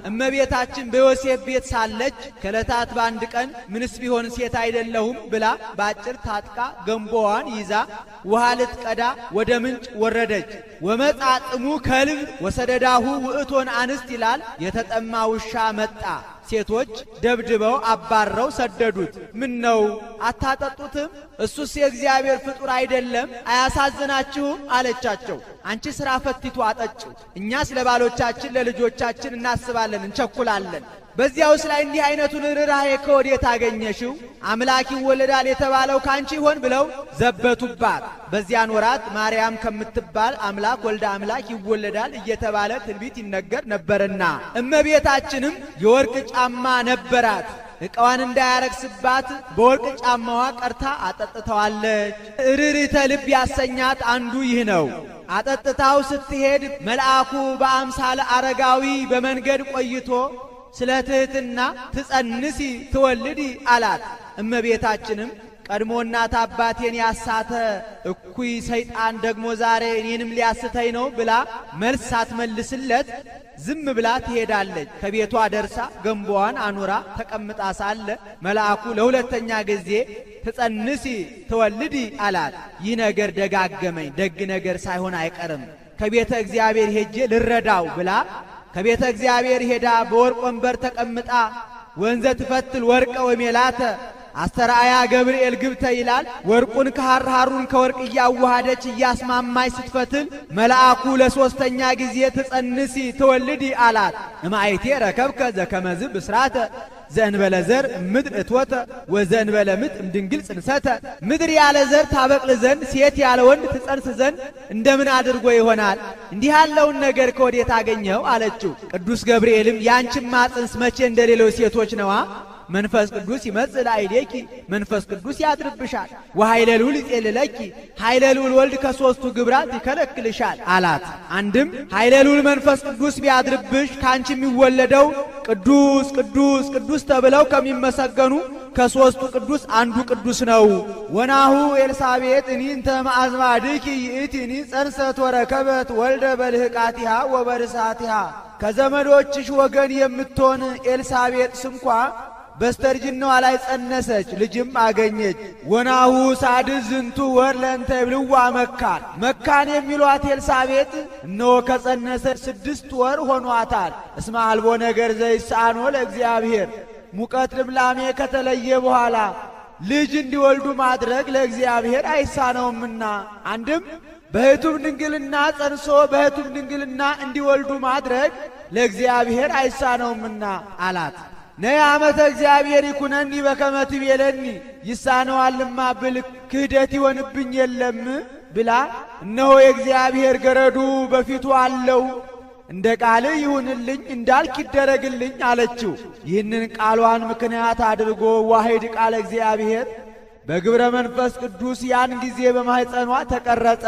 እመቤታችን በዮሴፍ ቤት ሳለች ከዕለታት በአንድ ቀን ምንስ ቢሆን ሴት አይደለሁም ብላ ባጭር ታጥቃ ገንቦዋን ይዛ ውሃ ልትቀዳ ወደ ምንጭ ወረደች። ወመጻጽሙ ከልብ ወሰደዳሁ ውእቶን አንስት ይላል። የተጠማ ውሻ መጣ። ሴቶች ደብድበው አባረው ሰደዱት። ምን ነው አታጠጡትም? እሱስ የእግዚአብሔር ፍጡር አይደለም? አያሳዝናችሁም? አለቻቸው። አንቺ ሥራ ፈቲቱ አጠጪው። እኛስ ለባሎቻችን ለልጆቻችን እናስባለን፣ እንቸኩላለን። በዚያውስ ላይ እንዲህ አይነቱን ርኅራኄ ከወዴት አገኘሽው? አምላክ ይወለዳል የተባለው ካንቺ ይሆን ብለው ዘበቱባት። በዚያን ወራት ማርያም ከምትባል አምላክ ወልደ አምላክ ይወለዳል እየተባለ ትንቢት ይነገር ነበርና እመቤታችንም የወርቅ ጫማ ነበራት። ዕቃዋን እንዳያረክስባት በወርቅ ጫማዋ ቀርታ አጠጥተዋለች። ርኅርኅተ ልብ ያሰኛት አንዱ ይህ ነው። አጠጥታው ስትሄድ መልአኩ በአምሳለ አረጋዊ በመንገድ ቆይቶ ስለ ትሕትና ትጸንሲ ትወልዲ አላት። እመቤታችንም ቀድሞ እናት አባቴን ያሳተ እኩይ ሰይጣን ደግሞ ዛሬ እኔንም ሊያስተኝ ነው ብላ መልስ ሳትመልስለት ዝም ብላ ትሄዳለች። ከቤቷ ደርሳ ገንቦዋን አኑራ ተቀምጣ ሳለ መልአኩ ለሁለተኛ ጊዜ ትጸንሲ ትወልዲ አላት። ይህ ነገር ደጋገመኝ፣ ደግ ነገር ሳይሆን አይቀርም፣ ከቤተ እግዚአብሔር ሄጄ ልረዳው ብላ ከቤተ እግዚአብሔር ሄዳ በወርቅ ወንበር ተቀምጣ ወንዘ ትፈትል ወርቀ ወሜላተ አስተርአያ ገብርኤል ግብተ ይላል። ወርቁን ከሐር ሐሩን ከወርቅ እያዋሃደች እያስማማች ስትፈትል መልአኩ ለሶስተኛ ጊዜ ትጸንሲ ትወልዲ አላት። እማይቴ ረከብከ ዘከመዝ ብስራተ ዘእንበለ ዘር ምድር እትወተ ወዘእንበለ ምጥ እምድንግል ጽንሰተ። ምድር ያለ ዘር ታበቅል ዘንድ ሴት ያለ ወንድ ትጸንስ ዘንድ እንደምን አድርጎ ይሆናል? እንዲህ ያለውን ነገር ከወዴት አገኘው አለችው። ቅዱስ ገብርኤልም ያንቺማ ጽንስ መቼ እንደሌሎች ሴቶች ነዋ። መንፈስ ቅዱስ ይመጽእ ላዕሌኪ፣ መንፈስ ቅዱስ ያድርብሻል። ወኃይለ ልዑል ይጼልለኪ፣ ኃይለ ልዑል ወልድ ከሦስቱ ግብራት ይከለክልሻል አላት። አንድም ኃይለ ልዑል መንፈስ ቅዱስ ቢያድርብሽ ካንቺ የሚወለደው ቅዱስ ቅዱስ ቅዱስ ተብለው ከሚመሰገኑ ከሦስቱ ቅዱስ አንዱ ቅዱስ ነው። ወናሁ ኤልሳቤጥ እኒንተ ማዕዝማድኪ ይእቲኒ ጸንሰት ወረከበት ወልደ በልህቃቲሃ ወበርሳቲሃ። ከዘመዶችሽ ወገን የምትሆን ኤልሳቤጥ ስንኳ በስተርጅናዋ ላይ ጸነሰች፣ ልጅም አገኘች። ወናሁ ሳድስ ዝንቱ ወር ለእንተ ይብልዋ መካን። መካን የሚሏት ኤልሳቤጥ እነሆ ከጸነሰች 6 ወር ሆኗታል። እስመ አልቦ ነገር ዘይሳኖ ለእግዚአብሔር። ሙቀት ልምላሜ ከተለየ በኋላ ልጅ እንዲወልዱ ማድረግ ለእግዚአብሔር አይሳነውምና። አንድም በሕቱም ድንግልና ጸንሶ በሕቱም ድንግልና እንዲወልዱ ማድረግ ለእግዚአብሔር አይሳነውምና አላት። ነይ ዓመተ እግዚአብሔር ይኩነኒ በከመ ትቤለኒ፣ ይሳነዋልማ ብል ክህደት ይሆንብኝ የለም ብላ እነሆ የእግዚአብሔር ገረዱ በፊቱ አለው፣ እንደ ቃል ይሁንልኝ እንዳልክ ይደረግልኝ አለችው። ይህንን ቃሏን ምክንያት አድርጎ ዋሕድ ቃለ እግዚአብሔር በግብረ መንፈስ ቅዱስ ያን ጊዜ በማኅፀኗ ተቀረጸ።